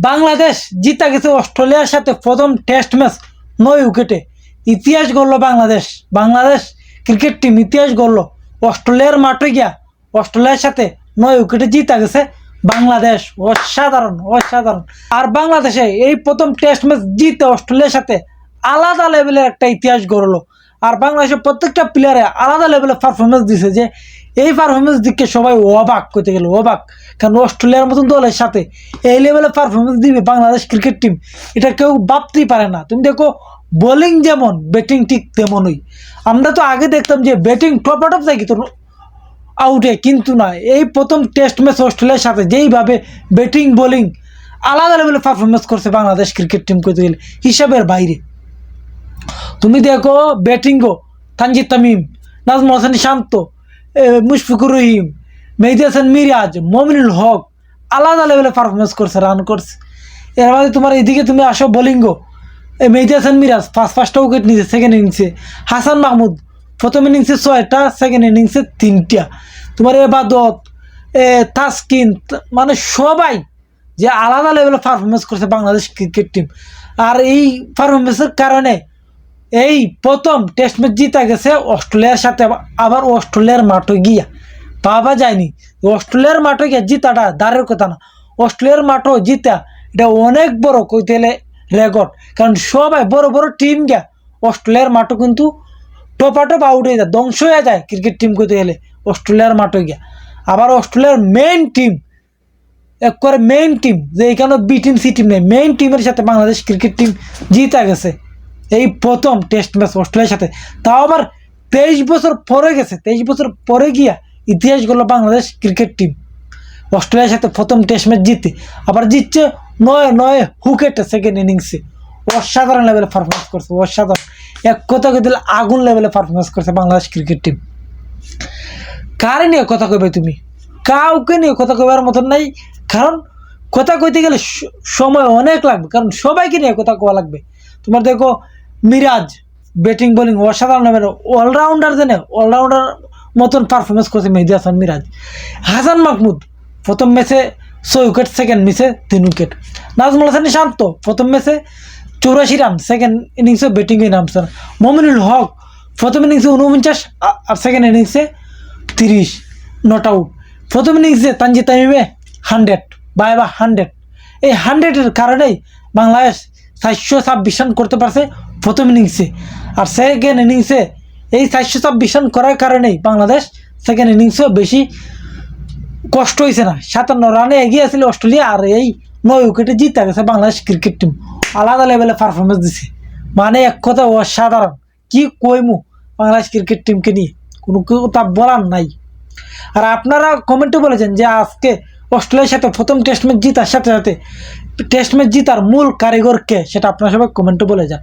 বাংলাদেশ জিতা গেছে অস্ট্রেলিয়ার সাথে প্রথম টেস্ট ম্যাচ 9 উইকেটে। ইতিহাস গড়ল বাংলাদেশ। বাংলাদেশ ক্রিকেট টিম ইতিহাস গড়ল। অস্ট্রেলিয়ার মাঠে গিয়া অস্ট্রেলিয়ার সাথে 9 উইকেটে জিতা গেছে বাংলাদেশ। অসাধারণ অসাধারণ। আর বাংলাদেশে এই প্রথম টেস্ট ম্যাচ জিতে অস্ট্রেলিয়ার সাথে আলাদা লেভেলের একটা ইতিহাস গড়লো। আর বাংলাদেশের প্রত্যেকটা প্লেয়ারে আলাদা লেভেলের পারফরমেন্স দিছে, যে এই পারফরমেন্স দিকে সবাই অবাক করতে গেল, অবাক। কারণ অস্ট্রেলিয়ার মতন দলের সাথে এই লেভেলের পারফরমেন্স দিবে বাংলাদেশ ক্রিকেট টিম, এটা কেউ ভাবতেই পারে না। তুমি দেখো বোলিং যেমন, ব্যাটিং ঠিক তেমনই। আমরা তো আগে দেখতাম যে ব্যাটিং টপ অফ যায় কিন্তু আউটে, কিন্তু না, এই প্রথম টেস্ট ম্যাচ অস্ট্রেলিয়ার সাথে যেইভাবে ব্যাটিং বোলিং আলাদা লেভেলের পারফরমেন্স করছে বাংলাদেশ ক্রিকেট টিম করতে গেলে হিসাবের বাইরে। তুমি দেখো ব্যাটিংও তানজিদ তামিম, নাজমুল হাসান শান্ত, মুশফিকুর রহিম, মেহেদী হাসান মিরাজ, মমিনুল হক আলাদা লেভেলে পারফরমেন্স করছে, রান করছে। এর মধ্যে তোমার এইদিকে তুমি আসো বোলিংও, মেহেদী হাসান মিরাজ পাঁচটা উইকেট নিয়েছে সেকেন্ড ইনিংসে। হাসান মাহমুদ প্রথম ইনিংসে 6টা, সেকেন্ড ইনিংসে 3টা। তোমার এবাদত, তাসকিন, মানে সবাই যে আলাদা লেভেলে পারফরমেন্স করছে বাংলাদেশ ক্রিকেট টিম। আর এই পারফরমেন্সের কারণে এই প্রথম টেস্ট ম্যাচ জিতা গেছে অস্ট্রেলিয়ার সাথে। আবার অস্ট্রেলিয়ার মাঠে গিয়া পাওয়া যায়নি। অস্ট্রেলিয়ার মাঠে গিয়া জিতাটা দাঁড়ের কথা না, অস্ট্রেলিয়ার মাঠেও জিতা এটা অনেক বড় কইতে গেলে রেকর্ড। কারণ সবাই বড় বড় টিম গিয়া অস্ট্রেলিয়ার মাঠে কিন্তু টপ আউট হয়ে যায়, ধ্বংস হয়ে যায় ক্রিকেট টিম কইতে গেলে অস্ট্রেলিয়ার মাঠে গিয়া। আবার অস্ট্রেলিয়ার মেইন টিম, এক করে মেইন টিম, যে এখানে বি টিম সি টিম নেই, মেইন টিমের সাথে বাংলাদেশ ক্রিকেট টিম জিতা গেছে এই প্রথম টেস্ট ম্যাচ অস্ট্রেলিয়ার সাথে। তাও আবার 23 বছর পরে গেছে, 23 বছর পরে গিয়া ইতিহাস গড়ল বাংলাদেশ ক্রিকেট টিম অস্ট্রেলিয়ার সাথে প্রথম টেস্ট ম্যাচ জিতে। আবার জিতছে 9 উইকেটে সেকেন্ড ইনিংসে। অসাধারণ লেভেলে পারফরমেন্স করছে, অসাধারণ। এক কথা কইতে গেলে আগুন লেভেলে পারফরমেন্স করছে বাংলাদেশ ক্রিকেট টিম। কারে নিয়ে কথা কইবে তুমি? কাউকে নিয়ে কথা কইবার মতন নাই। কারণ কথা কইতে গেলে সময় অনেক লাগবে, কারণ সবাইকে নিয়ে কথা কওয়া লাগবে। তোমার দেখো মিরাজ ব্যাটিং বোলিং অসাধারণ লেভেলে, অলরাউন্ডার, জানে অলরাউন্ডার মতন পারফরমেন্স করছে মেহেদী হাসান মিরাজ। হাসান মাহমুদ প্রথম ম্যাচে 6 উইকেট, সেকেন্ড ম্যাচে 3 উইকেট। নাজমুল হাসান শান্ত প্রথম ম্যাচে 84 রান, সেকেন্ড ইনিংসে ব্যাটিংয়ে নামছে। মমিনুল হক প্রথম ইনিংসে 49 আর সেকেন্ড ইনিংসে 30, নট আউট। প্রথম ইনিংসে তানজিদ তামিমে 100 বা 100। এই 100-এর কারণেই বাংলাদেশ 426 রান করতে পারছে প্রথম ইনিংসে। আর সেকেন্ড ইনিংসে এই 426 রান করার কারণেই বাংলাদেশ সেকেন্ড ইনিংসেও বেশি কষ্ট হয়েছে না, 57 রানে এগিয়ে আসলে অস্ট্রেলিয়া। আর এই 9 উইকেটে জিতা গেছে বাংলাদেশ ক্রিকেট টিম, আলাদা লেভেলে পারফরমেন্স দিছে। মানে এক কথা অসাধারণ। কি কইমু বাংলাদেশ ক্রিকেট টিমকে নিয়ে, কোনো কথা বলার নাই। আর আপনারা কমেন্টে বলেছেন যে আজকে অস্ট্রেলিয়ার সাথে প্রথম টেস্ট ম্যাচ জিতার সাথে সাথে টেস্ট ম্যাচ জিতার মূল কারিগর কে, সেটা আপনারা সবাই কমেন্টে বলে যান।